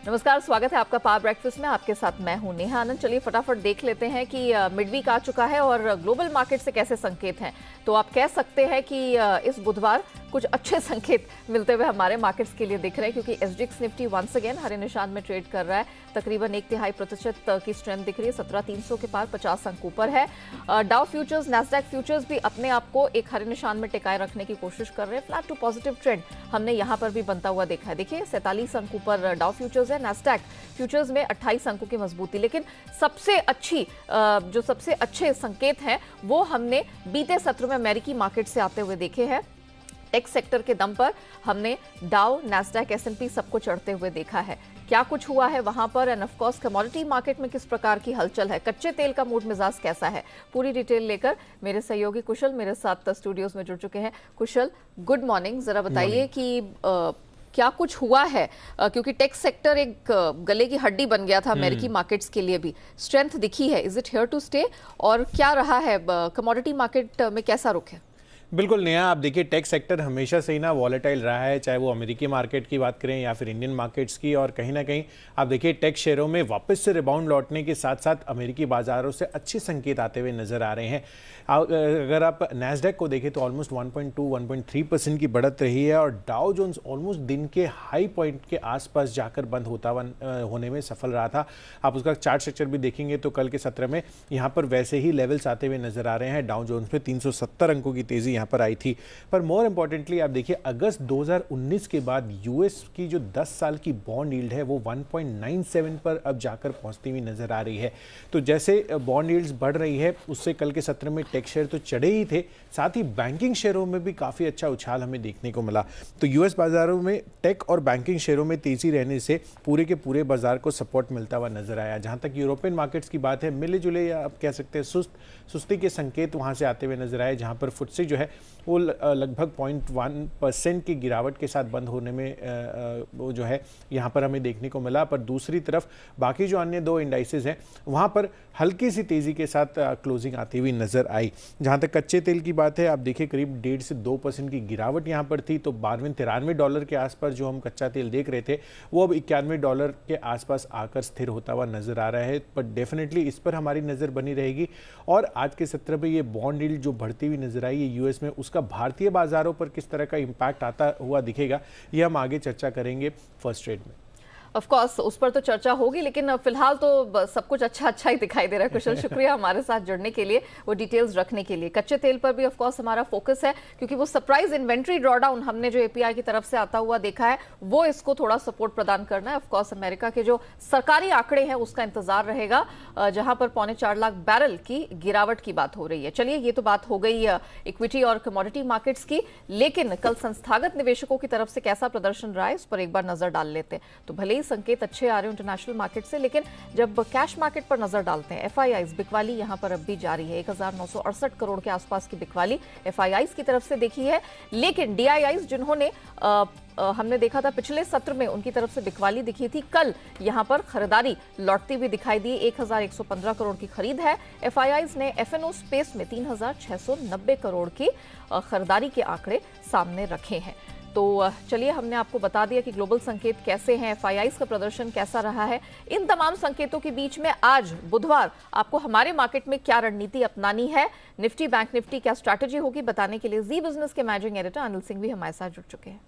नमस्कार, स्वागत है आपका पावर ब्रेकफास्ट में। आपके साथ मैं हूं नेहा आनंद। चलिए फटाफट देख लेते हैं कि मिड वीक आ चुका है और ग्लोबल मार्केट से कैसे संकेत हैं। तो आप कह सकते हैं कि इस बुधवार कुछ अच्छे संकेत मिलते हुए हमारे मार्केट्स के लिए दिख रहे हैं, क्योंकि एसजीएक्स निफ्टी वंस अगेन हरे निशान में ट्रेड कर रहा है। तकरीबन 1/3% की स्ट्रेंथ दिख रही है। 17,300 के पार 50 अंक ऊपर है। डाउ फ्यूचर्स, नैस्डैक फ्यूचर्स भी अपने आप को एक हरे निशान में टिकाए रखने की कोशिश कर रहे हैं। फ्लैट टू पॉजिटिव ट्रेंड हमने यहाँ पर भी बनता हुआ देखा है। देखिए 47 अंक ऊपर डाउ फ्यूचर्स है। नैस्डैक फ्यूचर्स में 28 अंकों की मजबूती। लेकिन सबसे अच्छे संकेत हैं वो हमने बीते सत्र में अमेरिकी मार्केट से आते हुए देखे हैं। टेक सेक्टर के दम पर हमने डाउ, नैस्डैक, एसएनपी सबको चढ़ते हुए देखा है। क्या कुछ हुआ है वहां पर, end of course commodity market में किस प्रकार की हलचल है, कच्चे तेल का मूड मिजाज कैसा है, पूरी डिटेल लेकर मेरे सहयोगी कुशल मेरे साथ स्टूडियोज में जुड़ चुके हैं। कुशल, गुड मॉर्निंग। जरा बताइए कि क्या कुछ हुआ है, क्योंकि टेक सेक्टर एक गले की हड्डी बन गया था अमेरिकी मार्केट्स के लिए भी। स्ट्रेंथ दिखी है, is it here to stay, और क्या रहा है कमोडिटी मार्केट में, कैसा रुख है? बिल्कुल नेहा, आप देखिए टेक सेक्टर हमेशा से ही ना वॉलेटाइल रहा है, चाहे वो अमेरिकी मार्केट की बात करें या फिर इंडियन मार्केट्स की। और कहीं ना कहीं आप देखिए टेक शेयरों में वापस से रिबाउंड लौटने के साथ साथ अमेरिकी बाजारों से अच्छे संकेत आते हुए नजर आ रहे हैं। अगर आप नैस्डैक को देखें तो ऑलमोस्ट 1.2-1.3% की बढ़त रही है और डाउ जोन्स ऑलमोस्ट दिन के हाई पॉइंट के आसपास जाकर बंद होने में सफल रहा था। आप उसका चार्ट स्ट्रक्चर भी देखेंगे तो कल के सत्र में यहाँ पर वैसे ही लेवल्स आते हुए नजर आ रहे हैं। डाउ जोन्स में 370 अंकों की तेजी पर आई थी। पर मोर इंपॉर्टेंटली आप देखिए अगस्त 2019 के बाद यूएस की जो 10 साल की बॉन्ड यील्ड है वो 1.97 पर अब जाकर पहुंचती हुई नजर आ रही है। तो जैसे बॉन्ड यील्ड्स बढ़ रही है उससे कल के सत्र में टेक शेयर तो चढ़े ही थे, साथ ही बैंकिंग शेयरों में भी काफी अच्छा उछाल हमें देखने को मिला। तो यूएस बाजारों में टेक और बैंकिंग शेयरों में तेजी रहने से पूरे के पूरे बाजार को सपोर्ट मिलता हुआ नजर आया। जहां तक यूरोपियन मार्केट्स की बात है, मिले जुले या आप कह सकते हैं सुस्ती के संकेत वहां से आते हुए नजर आए, जहां पर फुटसे जो है वो लगभग 0.1% की गिरावट के साथ बंद होने में वो जो है यहाँ पर हमें देखने को मिला। पर दूसरी तरफ बाकी जो अन्य दो इंडाइसेस हैं वहाँ पर हल्की सी तेज़ी के साथ क्लोजिंग आती हुई नज़र आई। जहाँ तक कच्चे तेल की बात है, आप देखिए करीब 1.5 से 2% की गिरावट यहाँ पर थी। तो $92-93 के आसपास जो हम कच्चा तेल देख रहे थे वो अब $91 के आसपास आकर स्थिर होता हुआ नज़र आ रहा है। पर डेफिनेटली इस पर हमारी नज़र बनी रहेगी। और आज के सत्र में ये बॉन्ड यील्ड जो बढ़ती हुई नजर आई है यूएस में, उसका भारतीय बाजारों पर किस तरह का इंपैक्ट आता हुआ दिखेगा ये हम आगे चर्चा करेंगे फर्स्ट ट्रेड में। ऑफ कोर्स उस पर तो चर्चा होगी, लेकिन फिलहाल तो सब कुछ अच्छा ही दिखाई दे रहा है। कुशल, शुक्रिया हमारे साथ जुड़ने के लिए, वो डिटेल्स रखने के लिए। कच्चे तेल पर भी ऑफ कोर्स हमारा फोकस है, क्योंकि वो सरप्राइज इन्वेंट्री ड्रॉडाउन हमने जो एपीआई की तरफ से आता हुआ देखा है वो इसको थोड़ा सपोर्ट प्रदान करना है। ऑफ कोर्स अमेरिका के जो सरकारी आंकड़े हैं उसका इंतजार रहेगा, जहां पर 4.25 लाख बैरल की गिरावट की बात हो रही है। चलिए, ये तो बात हो गई इक्विटी और कमोडिटी मार्केट्स की, लेकिन कल संस्थागत निवेशकों की तरफ से कैसा प्रदर्शन रहा है उस पर एक बार नजर डाल लेते हैं। तो भले ही संकेत अच्छे आ रहे हैं इंटरनेशनल मार्केट से, लेकिन जब कैश मार्केट पर नजर डालते हैं, एफआईआईज बिकवाली यहां पर अब भी जारी है। 1968 करोड़ के आसपास की बिकवाली एफआईआईज की तरफ से देखी है। लेकिन डीआईआईज जिन्होंने हमने देखा था पिछले सत्र में उनकी तरफ से बिकवाली दिखी थी, कल यहां पर खरीदारी लौटती हुई दिखाई दी। 1115 करोड़ की खरीद है। एफआईआईज ने एफएनओ स्पेस में 3690 करोड़ की खरीदारी के आंकड़े सामने रखे हैं। तो चलिए, हमने आपको बता दिया कि ग्लोबल संकेत कैसे हैं, एफआईआईज का प्रदर्शन कैसा रहा है। इन तमाम संकेतों के बीच में आज बुधवार आपको हमारे मार्केट में क्या रणनीति अपनानी है, निफ्टी बैंक निफ्टी क्या स्ट्रैटेजी होगी, बताने के लिए जी बिजनेस के मैनेजिंग एडिटर अनिल सिंह भी हमारे साथ जुड़ चुके हैं।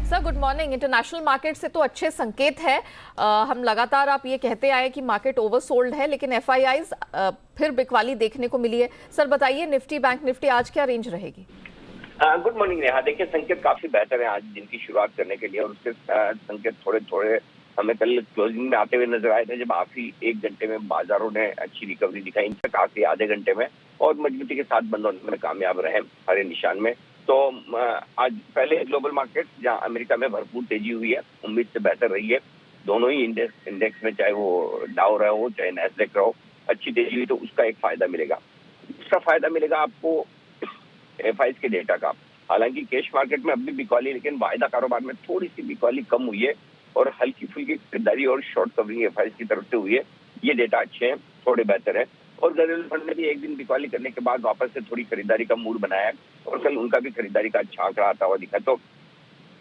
Sir, good morning. International market से तो अच्छे संकेत है। हम लगातार आप ये कहते आए कि मार्केट ओवरसोल्ड है, लेकिन एफआईआईज फिर बिकवाली देखने को मिली है। सर बताइए, निफ्टी बैंक निफ्टी आज क्या रेंज रहेगी? Good morning Neha. देखिए संकेत काफी बेहतर है आज दिन की शुरुआत करने के लिए, और उसके संकेत थोड़े थोड़े हमें कल क्लोजिंग में आते हुए नजर आए थे, जब आखिरी 1 घंटे में बाजारों ने अच्छी रिकवरी दिखाई। इनफैक्ट आखिरी आधे घंटे में और मजबूती के साथ बंद होने में कामयाब रहे हरे निशान में। तो आज पहले ग्लोबल मार्केट जहां अमेरिका में भरपूर तेजी हुई है, उम्मीद से बेहतर रही है। दोनों ही इंडेक्स में, चाहे वो डाउ रहा हो चाहे नैस्डैक रहा हो, अच्छी तेजी हुई तो उसका एक फायदा मिलेगा। उसका फायदा मिलेगा आपको एफआईआईज के डेटा का। हालांकि कैश मार्केट में अब भी बिकवाली, लेकिन वायदा कारोबार में थोड़ी सी बिकवाली कम हुई है और हल्की फुल्की खरीदारी और शॉर्ट कवरिंग एफआईआईज की तरफ से हुई है। ये डेटा अच्छे हैं, थोड़े बेहतर है। और घरेलू फंड ने भी एक दिन बिकवाली करने के बाद वापस से थोड़ी खरीदारी का मूड बनाया है और कल उनका भी खरीदारी का अच्छा आंकड़ा आता हुआ दिखा। तो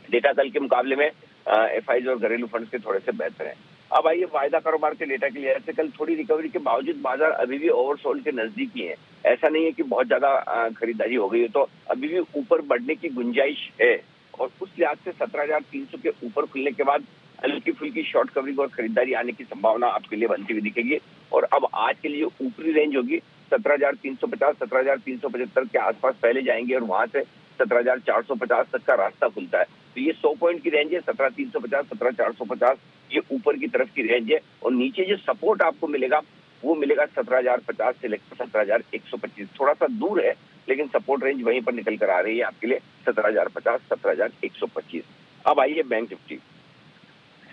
डेटा कल के मुकाबले में एफआईज और घरेलू फंड के थोड़े से बेहतर है। अब आइए वायदा कारोबार के डेटा के लिहाज से कल थोड़ी रिकवरी के बावजूद बाजार अभी भी ओवरसोल्ड के नजदीक ही है। ऐसा नहीं है कि बहुत ज्यादा खरीदारी हो गई है, तो अभी भी ऊपर बढ़ने की गुंजाइश है और उस लिहाज से 17,300 के ऊपर खुलने के बाद हल्की फुल्की शॉर्ट कवरिंग और खरीदारी आने की संभावना आपके लिए बनती हुई दिखेगी। और अब आज के लिए ऊपरी रेंज होगी 17,350 17,375 के आसपास पहले जाएंगे और वहां से 17,450 तक का रास्ता खुलता है। तो ये 100 पॉइंट की रेंज है, 17,350 17,450 ये ऊपर की तरफ की रेंज है। और नीचे जो सपोर्ट आपको मिलेगा वो मिलेगा 17,050 से लेकर 17,125। थोड़ा सा दूर है लेकिन सपोर्ट रेंज वहीं पर निकल कर आ रही है आपके लिए 17,050 17,125। अब आइए बैंक निफ्टी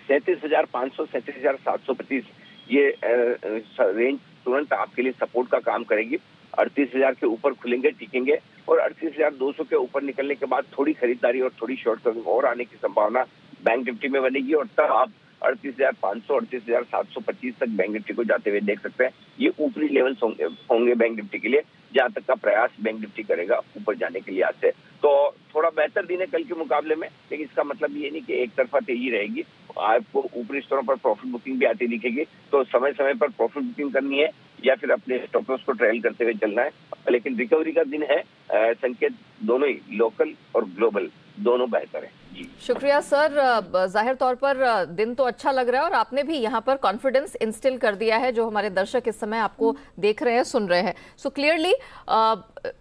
37,500 37,725 ये रेंज तुरंत आपके लिए सपोर्ट का काम करेगी। 38,000 के ऊपर खुलेंगे टिकेंगे और 38,200 के ऊपर निकलने के बाद थोड़ी खरीदारी और थोड़ी शॉर्ट कवरिंग और आने की संभावना बैंक निफ्टी में बनेगी और तब आप 38,500 38,725 तक बैंक निफ्टी को जाते हुए देख सकते हैं। ये ऊपरी लेवल्स होंगे बैंक निफ्टी के लिए जहां तक का प्रयास बैंक निफ्टी करेगा ऊपर जाने के लिए आज से। तो थोड़ा बेहतर दिन है कल के मुकाबले में, लेकिन इसका मतलब ये नहीं कि एक तरफा तेजी रहेगी। आपको ऊपरी स्तरों पर प्रॉफिट बुकिंग भी आती दिखेगी, तो समय समय पर प्रॉफिट बुकिंग करनी है या फिर अपने स्टॉप लॉस को ट्रेल करते हुए चलना है। लेकिन रिकवरी का दिन है, संकेत दोनों ही लोकल और ग्लोबल दोनों बेहतर है। शुक्रिया सर। जाहिर तौर पर दिन तो अच्छा लग रहा है और आपने भी यहाँ पर कॉन्फिडेंस इंस्टिल कर दिया है जो हमारे दर्शक इस समय आपको देख रहे हैं सुन रहे हैं। सो क्लियरली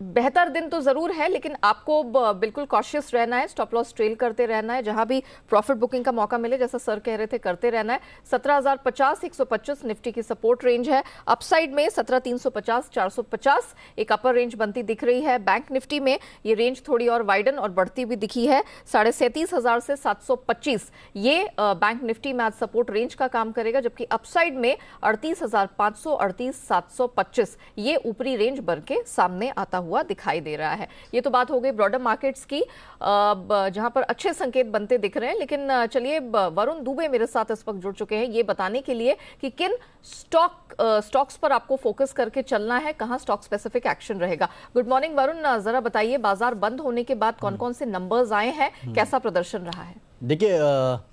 बेहतर दिन तो जरूर है, लेकिन आपको बिल्कुल कॉशियस रहना है, स्टॉप लॉस ट्रेल करते रहना है, जहां भी प्रॉफिट बुकिंग का मौका मिले जैसा सर कह रहे थे करते रहना है। 17,050 125 निफ्टी की सपोर्ट रेंज है। अपसाइड में 17,350 450 एक अपर रेंज बनती दिख रही है। बैंक निफ्टी में ये रेंज थोड़ी और वाइडन और बढ़ती भी दिखी है। 37,500 से 725 ये बैंक निफ्टी में आज सपोर्ट रेंज का काम करेगा, जबकि अपसाइड में 38,500 38,725 ये ऊपरी रेंज बन के सामने आता हुआ दिखाई दे रहा है। ये तो बात हो गई ब्रॉडर मार्केट्स की जहां पर अच्छे संकेत बनते दिख रहे हैं। लेकिन चलिए वरुण दुबे मेरे साथ इस वक्त जुड़ चुके हैं ये बताने के लिए कि किन स्टॉक्स पर आपको फोकस करके चलना है, कहां स्टॉक स्पेसिफिक एक्शन रहेगा। गुड मॉर्निंग वरुण, जरा बताइए बाजार बंद होने के बाद कौन कौन से नंबर्स आए हैं, कैसा प्रदर्शन रहा है? देखिए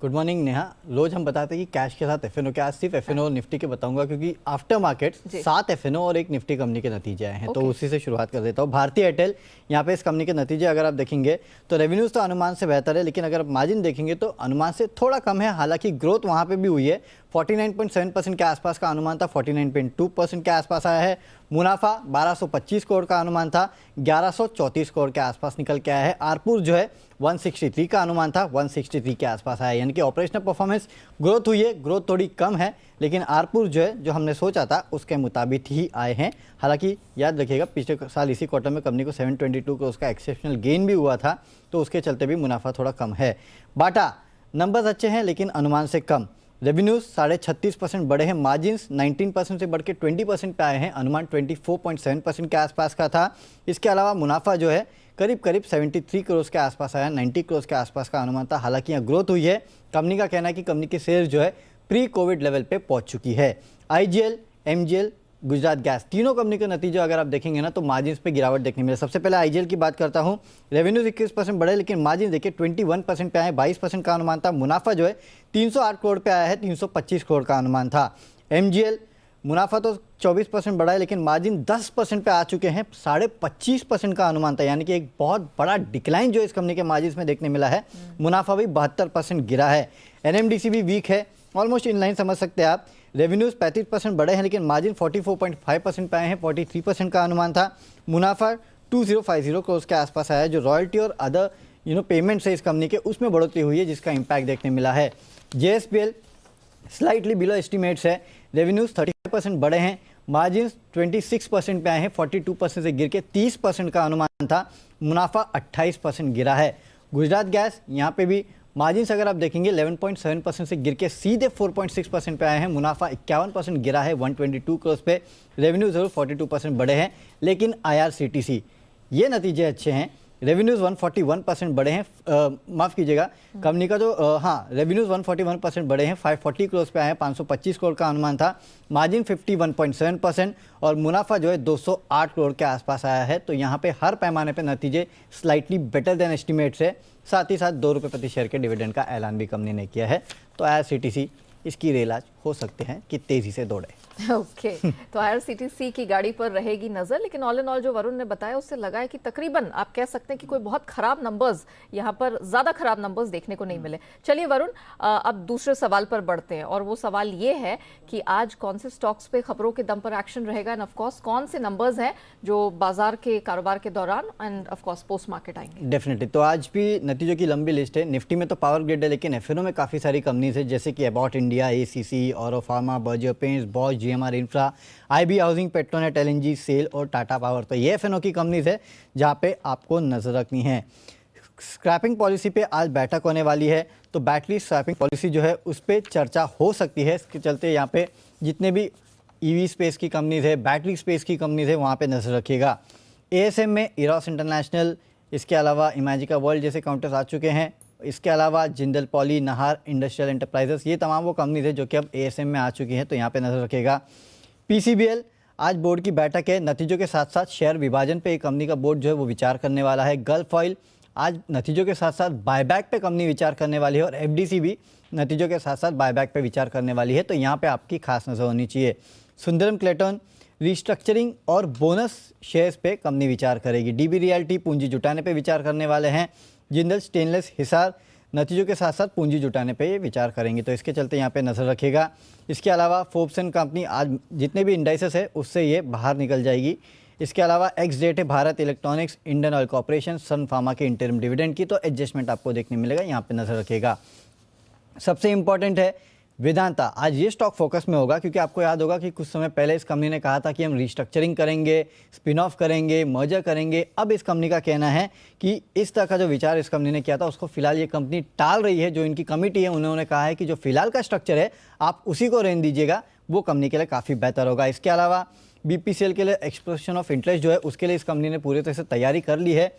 गुड मॉर्निंग नेहा। रोज हम बताते हैं कि कैश के साथ एफएनओ के, आज सिर्फ एफएनओ निफ्टी के बताऊंगा क्योंकि आफ्टर मार्केट 7 एफएनओ और एक निफ्टी कंपनी के नतीजे आए हैं। तो उसी से शुरुआत कर देता हूँ। भारतीय एयरटेल, यहाँ पे इस कंपनी के नतीजे अगर आप देखेंगे तो रेवेन्यूज तो अनुमान से बेहतर है, लेकिन अगर आप मार्जिन देखेंगे तो अनुमान से थोड़ा कम है। हालांकि ग्रोथ वहाँ पे भी हुई है, 49.7% के आसपास का अनुमान था, 49.2% के आसपास आया है। मुनाफा 1225 करोड़ का अनुमान था, 1134 करोड़ के आसपास निकल के आया है। आरपुर जो है 163 का अनुमान था, 163 के आसपास आया है। यानी कि ऑपरेशनल परफॉर्मेंस ग्रोथ हुई है, ग्रोथ थोड़ी कम है, लेकिन आरपुर जो है जो हमने सोचा था उसके मुताबिक ही आए हैं। हालांकि याद रखिएगा पिछले साल इसी क्वार्टर में कंपनी को 722 का उसका एक्सेप्शनल गेन भी हुआ था, तो उसके चलते भी मुनाफा थोड़ा कम है। बाटा नंबर्स अच्छे हैं लेकिन अनुमान से कम। रेवेन्यूज 36.5% बढ़े हैं, मार्जिन्स 19% से बढ़ के 20% पे आए हैं, अनुमान 24.7% के आसपास का था। इसके अलावा मुनाफा जो है करीब 73 करोड़ के आसपास आया, 90 करोड़ के आसपास का अनुमान था। हालांकि यहाँ ग्रोथ हुई है। कंपनी का कहना है कि कंपनी की शेयर जो है प्री कोविड लेवल पे पहुंच चुकी है। आईजीएल, एमजीएल, गुजरात गैस तीनों कंपनी के नतीजे अगर आप देखेंगे ना तो मार्जिन पे गिरावट देखने मिले। सबसे पहले आईजीएल की बात करता हूं। रेवेन्यूज 21% बढ़े, लेकिन मार्जिन देखिए 21% पे आए, 22% का अनुमान था। मुनाफा जो है 308 करोड़ पे आया है, 325 करोड़ का अनुमान था। एमजीएल मुनाफा तो 24% बढ़ा है, लेकिन मार्जिन 10% पे आ चुके हैं, 25.5% का अनुमान था। यानी कि एक बहुत बड़ा डिक्लाइन जो इस कंपनी के मार्जिन में देखने मिला है। मुनाफा भी 72% गिरा है। एनएमडीसी भी वीक है, ऑलमोस्ट इन लाइन समझ सकते हैं आप। रेवेन्यूज 35% बढ़े हैं, लेकिन मार्जिन 44.5% पे आए हैं, 43% का अनुमान था। मुनाफा 2050 करोड़ के आसपास आया है। जो रॉयल्टी और अदर पेमेंट्स है इस कंपनी के, उसमें बढ़ोतरी हुई है, जिसका इम्पैक्ट देखने मिला है। जेएसपीएल स्लाइटली बिलो एस्टिमेट्स है। रेवेन्यूज 35% बढ़े हैं, मार्जिन 26% पे आए हैं, 42% से गिर के 30% का अनुमान था। मुनाफा 28% गिरा है। गुजरात गैस, यहाँ पे भी मार्जिन अगर आप देखेंगे 11.7% से गिर के सीधे 4.6% पे आए हैं। मुनाफा 51% गिरा है, 122 करोड़ पे। रेवेन्यू जरूर 42% बढ़े हैं, लेकिन आईआरसीटीसी ये नतीजे अच्छे हैं। रेवेन्यूज 141% बढ़े हैं, माफ कीजिएगा, कंपनी का जो रेवेन्यूज 141% बढ़े हैं, 540 करोड़ पे आए हैं, 525 करोड़ का अनुमान था, मार्जिन 51.7% और मुनाफा जो है 208 करोड़ के आसपास आया है। तो यहाँ पे हर पैमाने पे नतीजे स्लाइटली बेटर देन एस्टिमेट्स है। साथ ही साथ 2 रुपये प्रति शेयर के डिविडेंड का ऐलान भी कंपनी ने किया है। तो IRCTC इसकी रेल आज हो सकते हैं कि तेजी से दौड़े। ओके तो IRCTC की गाड़ी पर रहेगी नजर, लेकिन ऑल इन ऑल जो वरुण ने बताया उससे लगा है कि तकरीबन आप कह सकते हैं कि कोई बहुत खराब नंबर्स, यहाँ पर ज्यादा खराब नंबर्स देखने को नहीं मिले। चलिए वरुण, अब दूसरे सवाल पर बढ़ते हैं और वो सवाल ये है कि आज कौन से स्टॉक्स पे खबरों के दम पर एक्शन रहेगा एंड ऑफ कोर्स कौन से नंबर्स हैं जो बाजार के कारोबार के दौरान end of course post market आएंगे। डेफिनेटली, तो आज भी नतीजों की लंबी लिस्ट है। निफ्टी में तो पावर ग्रिड है, लेकिन एफएनओ में काफी सारी कंपनीज है, जैसे कि Abbott India, ACC, Auro pharma, Berger paints, Bosch, GMR infra, IB housing, Petronet LNG, SAIL और टाटा पावर। तो ये एफएनओ की कंपनीज है जहां पे आपको नजर रखनी है। स्क्रैपिंग पॉलिसी पे आज बैठक होने वाली है, तो बैटरी स्क्रैपिंग पॉलिसी जो है उस पर चर्चा हो सकती है। इसके चलते यहाँ पे जितने भी EV स्पेस की कंपनीज है, बैटरी स्पेस की कंपनीज है, वहाँ पे नजर रखिएगा। ASM में इरोस इंटरनेशनल, इसके अलावा इमेजिका वर्ल्ड जैसे काउंटर्स आ चुके हैं। इसके अलावा Jindal poly, Nahar industrial enterprises, ये तमाम वो कंपनीज है जो कि अब ASM में आ चुकी हैं, तो यहाँ पे नजर रखेगा। PCBL, आज बोर्ड की बैठक है, नतीजों के साथ साथ शेयर विभाजन पे एक कंपनी का बोर्ड जो है वो विचार करने वाला है। गल्फ ऑयल, आज नतीजों के साथ साथ बायबैक पे कंपनी विचार करने वाली है और FDC भी नतीजों के साथ साथ बायबैक पे विचार करने वाली है, तो यहाँ पे आपकी खास नजर होनी चाहिए। सुंदरम क्लेटन, रिस्ट्रक्चरिंग और बोनस शेयर्स पे कंपनी विचार करेगी। DB रियल्टी पूंजी जुटाने पे विचार करने वाले हैं। जिंदल स्टेनलेस, हिसार, नतीजों के साथ साथ पूंजी जुटाने पे ये विचार करेंगे, तो इसके चलते यहाँ पे नजर रखेगा। इसके अलावा फोर्ब्सन कंपनी, आज जितने भी इंडाइसेस है उससे ये बाहर निकल जाएगी। इसके अलावा एक्स डेट है Bharat Electronics, Indian Oil Corporation, Sun Pharma के इंटरिम डिविडेंड की, तो एडजस्टमेंट आपको देखने मिलेगा, यहाँ पे नजर रखेगा। सबसे इंपॉर्टेंट है वेदांता, आज ये स्टॉक फोकस में होगा, क्योंकि आपको याद होगा कि कुछ समय पहले इस कंपनी ने कहा था कि हम रिस्ट्रक्चरिंग करेंगे, स्पिन ऑफ करेंगे, मर्जर करेंगे। अब इस कंपनी का कहना है कि इस तरह का जो विचार इस कंपनी ने किया था उसको फिलहाल ये कंपनी टाल रही है। जो इनकी कमिटी है उन्होंने कहा है कि जो फिलहाल का स्ट्रक्चर है आप उसी को रहने दीजिएगा, वो कंपनी के लिए काफ़ी बेहतर होगा। इसके अलावा BPCL के लिए एक्सप्रेशन ऑफ इंटरेस्ट जो है उसके लिए इस कंपनी ने पूरी तरह से तैयारी कर ली है,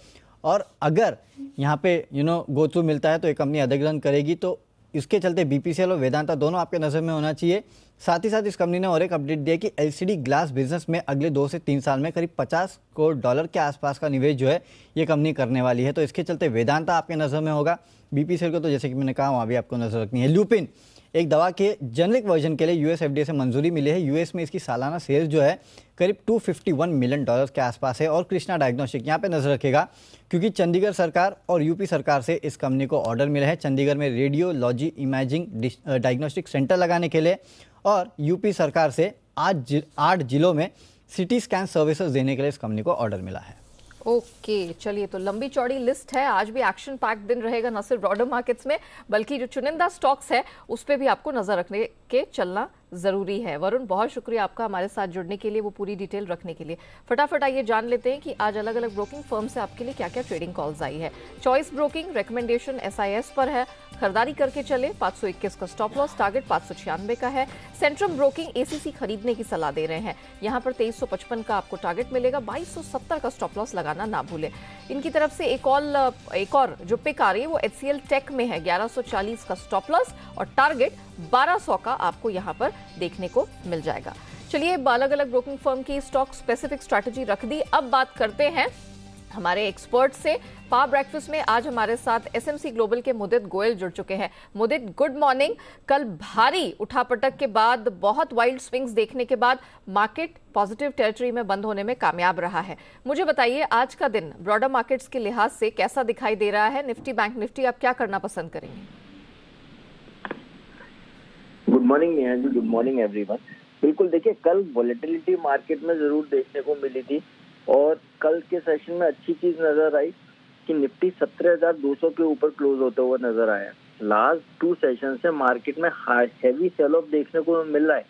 और अगर यहाँ पे गो थ्रू मिलता है तो ये कंपनी अधिग्रहण करेगी। तो इसके चलते BPCL और वेदांता दोनों आपके नज़र में होना चाहिए। साथ ही साथ इस कंपनी ने और एक अपडेट दिया कि LCD ग्लास बिजनेस में अगले 2 से 3 साल में करीब $50 करोड़ के आसपास का निवेश जो है ये कंपनी करने वाली है, तो इसके चलते वेदांता आपके नज़र में होगा। BPCL को तो जैसे कि मैंने कहा वहाँ भी आपको नजर रखनी है। ल्यूपिन, एक दवा के जेनरिक वर्जन के लिए US FDA से मंजूरी मिली है। US में इसकी सालाना सेल्स जो है करीब $251 मिलियन के आसपास है। और कृष्णा डायग्नोस्टिक, यहाँ पे नजर रखेगा क्योंकि चंडीगढ़ सरकार और UP सरकार से इस कंपनी को ऑर्डर मिला है चंडीगढ़ में रेडियोलॉजी इमेजिंग डायग्नोस्टिक सेंटर लगाने के लिए, और UP सरकार से आज 8 जिलों में CT स्कैन सर्विसेज देने के लिए इस कंपनी को ऑर्डर मिला है। ओके चलिए, तो लंबी चौड़ी लिस्ट है। आज भी एक्शन पैक्ड दिन रहेगा, न सिर्फ ब्रॉडर मार्केट्स में बल्कि जो चुनिंदा स्टॉक्स है उस पर भी आपको नजर रखने के चलना जरूरी है। वरुण, बहुत शुक्रिया आपका हमारे साथ जुड़ने के लिए, वो पूरी डिटेल रखने के लिए। फटाफट आइए जान लेते हैं कि आज अलग अलग ब्रोकिंग फर्म से आपके लिए क्या क्या ट्रेडिंग कॉल्स आई है। चॉइस ब्रोकिंग रिकमेंडेशन SIS पर है, खरीदारी करके चले, 521 का स्टॉप लॉस, टारगेट 596 का है। सेंट्रम ब्रोकिंग ACC खरीदने की सलाह दे रहे हैं, यहाँ पर 2355 का आपको टारगेट मिलेगा, 2270 का स्टॉप लॉस लगाना ना भूले। इनकी तरफ से एक और जो पिक आ रही है वो HCL टेक में है, 1140 का स्टॉप लॉस और टारगेट 1200 का आपको यहाँ पर देखने को मिल जाएगा। चलिए, अलग अलग ब्रोकिंग फर्म की स्टॉक स्पेसिफिक स्ट्रैटेजी रख दी, अब बात करते हैं हमारे एक्सपर्ट से। पावर ब्रेकफास्ट में आज हमारे साथ SMC ग्लोबल के मुदित गोयल जुड़ चुके हैं। मुदित, गुड मॉर्निंग। कल भारी उठापटक के बाद, बहुत वाइल्ड स्विंग्स देखने के बाद मार्केट पॉजिटिव टेरिटरी में बंद होने में कामयाब रहा है। मुझे बताइए आज का दिन ब्रॉडर मार्केट्स के लिहाज से कैसा दिखाई दे रहा है? निफ्टी, बैंक निफ्टी, आप क्या करना पसंद करेंगे? Good morning Neha ji, good morning everyone. बिल्कुल, देखिए कल वॉलेटिलिटी मार्केट में जरूर देखने को मिली थी और कल के सेशन में अच्छी चीज नजर आई कि निफ्टी 17,200 के ऊपर क्लोज होते हुए नजर आया। लास्ट 2 सेशन से मार्केट में हैवी सेल ऑफ देखने को मिल रहा है,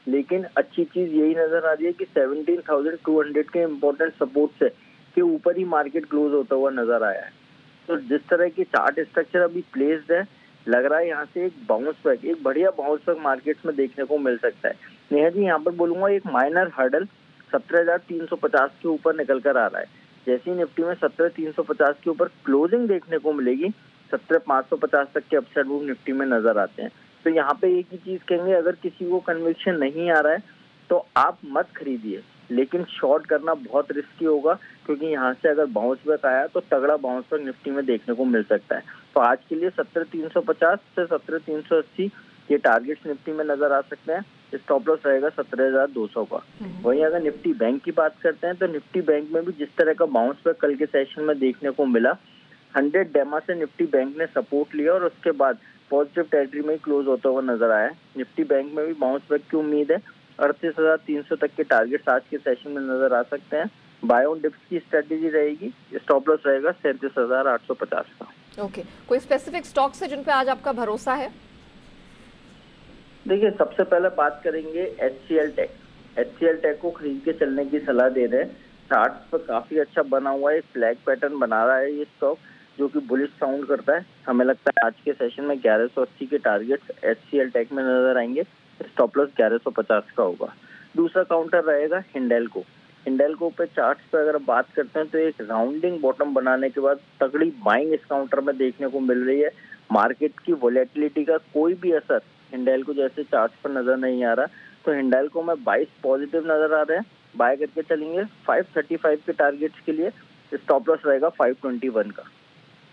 लेकिन अच्छी चीज यही नजर आ रही है कि 17,200 के इम्पोर्टेंट सपोर्ट से के ऊपर ही मार्केट क्लोज होता हुआ नजर आया है। तो जिस तरह की चार्ट स्ट्रक्चर अभी प्लेस्ड है, लग रहा है यहाँ से एक बाउंस बैक, एक बढ़िया बाउंस बैक मार्केट्स में देखने को मिल सकता है। नेहा जी, यहाँ पर बोलूंगा एक माइनर हर्डल 17,350 के ऊपर निकल कर आ रहा है। जैसी निफ्टी में 17,350 के ऊपर क्लोजिंग देखने को मिलेगी, 17,550 तक के अपसाइड मूव निफ्टी में नजर आते हैं। तो यहाँ पे एक ही चीज कहेंगे, अगर किसी को कन्विक्शन नहीं आ रहा है तो आप मत खरीदिए, लेकिन शॉर्ट करना बहुत रिस्की होगा, क्योंकि यहाँ से अगर बाउंस बैक आया तो तगड़ा बाउंस बैक निफ्टी में देखने को मिल सकता है। तो आज के लिए 17,350 से 17,380 ये टारगेट्स निफ्टी में नजर आ सकते हैं। स्टॉप लॉस रहेगा 17,200 का। वहीं अगर निफ्टी बैंक की बात करते हैं तो निफ्टी बैंक में भी जिस तरह का बाउंस बैक कल के सेशन में देखने को मिला, 100 डेमा से निफ्टी बैंक ने सपोर्ट लिया और उसके बाद पॉजिटिव टेरिटरी में क्लोज होता हुआ नजर आया। निफ्टी बैंक में भी बाउंस बैक की उम्मीद है। 38,300 तक के टारगेट्स आज के सेशन में नजर आ सकते हैं। बाय ऑन डिप्स की स्ट्रेटेजी रहेगी। स्टॉप लॉस रहेगा 37,850 का। ओके, कोई स्पेसिफिक स्टॉक्स है जिन पे आज आपका भरोसा है? देखिए, सबसे पहले बात करेंगे HCL टेक। HCL टेक को खरीद के चलने की सलाह दे रहे हैं। चार्ट्स पर काफी अच्छा बना हुआ है, फ्लैग पैटर्न बना रहा है ये स्टॉक, जो कि बुलिश साउंड करता है। हमें लगता है आज के सेशन में 1180 के टारगेट्स HCL टेक में नजर आएंगे। स्टॉप लॉस 1150 का होगा। दूसरा काउंटर रहेगा हिंडेल्को। हिंडेल्को पे चार्ट्स पे अगर बात करते हैं तो एक राउंडिंग बॉटम बनाने के बाद तगड़ी बाइंग इस काउंटर में देखने को मिल रही है। मार्केट की वोलेटिलिटी का कोई भी असर हिंडेल्को जैसे चार्ट्स पर नजर नहीं आ रहा, तो हिंडेल्को में 22 पॉजिटिव नजर आ रहे हैं। बाय करके चलेंगे 535 के टारगेट्स के लिए। स्टॉप लॉस रहेगा 521 का।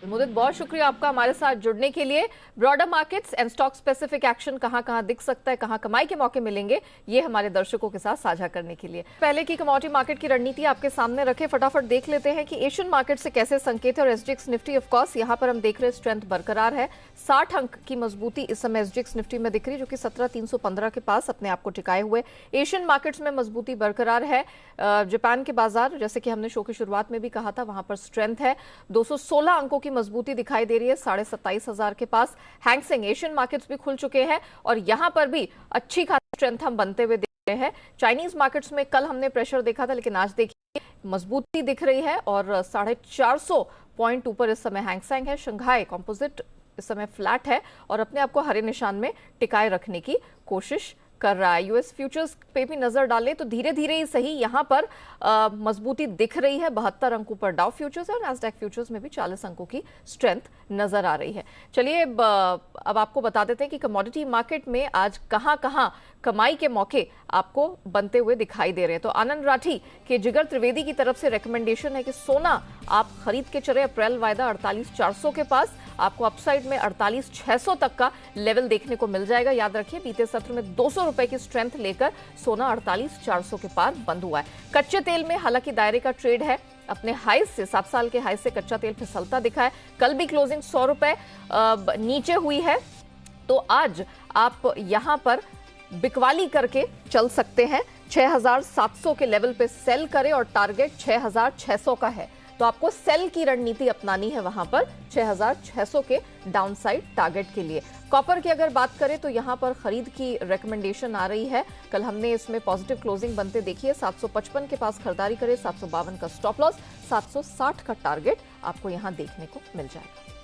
मुदित, बहुत शुक्रिया आपका हमारे साथ जुड़ने के लिए। Broader markets and stock specific action कहां दिख सकता है, कहां कमाई के मौके मिलेंगे, ये हमारे दर्शकों के साथ साझा करने के लिए पहले की कमोडिटी मार्केट की रणनीति आपके सामने रखे। फटाफट देख लेते हैं कि एशियन मार्केट से कैसे संकेत है। और एसजीएक्स निफ्टी ऑफ कोर्स यहां पर हम देख रहे हैं स्ट्रेंथ बरकरार है। 60 अंक की मजबूती इस समय एसजीएक्स निफ्टी में दिख रही है, जो कि 17,315 के पास अपने आप को टिकाए हुए। एशियन मार्केट्स में मजबूती बरकरार है। जापान के बाजार, जैसे कि हमने शो की शुरुआत में भी कहा था, वहां पर स्ट्रेंथ है। 216 अंकों की मजबूती दिखाई दे रही है 27,500 के पास। हैंगसेंग एशियन मार्केट्स भी खुल चुके हैं और यहां पर भी अच्छी खासी स्ट्रेंथ हम बनते हुए देख रहे हैं। चाइनीज मार्केट्स में कल हमने प्रेशर देखा था, लेकिन आज देखिए मजबूती दिख रही है और 450 पॉइंट ऊपर इस समय हैंगसेंग है। शंघाई कंपोजिट इस समय फ्लैट है और अपने आप को हरे निशान में टिकाए रखने की कोशिश कर रहा है। यूएस फ्यूचर्स पे भी नजर डालें तो धीरे धीरे ही सही यहां पर मजबूती दिख रही है। 72 अंकों पर डाउ फ्यूचर्स और नैस्डैक फ्यूचर्स में भी 40 अंकों की स्ट्रेंथ नजर आ रही है। चलिए अब आपको बता देते हैं कि कमोडिटी मार्केट में आज कहां कमाई के मौके आपको बनते हुए दिखाई दे रहे हैं। तो आनंद राठी के जिगर त्रिवेदी की तरफ से रिकमेंडेशन है कि सोना आप खरीद के चले। अप्रैल वायदा 48,400 के पास, आपको अपसाइड में 48,600 तक का लेवल देखने को मिल जाएगा। याद रखिए, बीते सत्र में 200 रुपए की स्ट्रेंथ लेकर सोना 48,400 के पार बंद हुआ है। कच्चे तेल में हालांकि दायरे का ट्रेड है। अपने हाई से 7 साल के हाई से कच्चा तेल फिसलता दिखा है। कल भी क्लोजिंग 100 रुपए नीचे हुई है, तो आज आप यहां पर बिकवाली करके चल सकते हैं। 6,700 के लेवल पे सेल करें और टारगेट 6,600 का है, तो आपको सेल की रणनीति अपनानी है वहां पर 6,600 के डाउनसाइड टारगेट के लिए। कॉपर की अगर बात करें तो यहां पर खरीद की रिकमेंडेशन आ रही है। कल हमने इसमें पॉजिटिव क्लोजिंग बनते देखी है। 755 के पास खरीदारी करें। 752 का स्टॉप लॉस, 760 का टारगेट आपको यहां देखने को मिल जाएगा।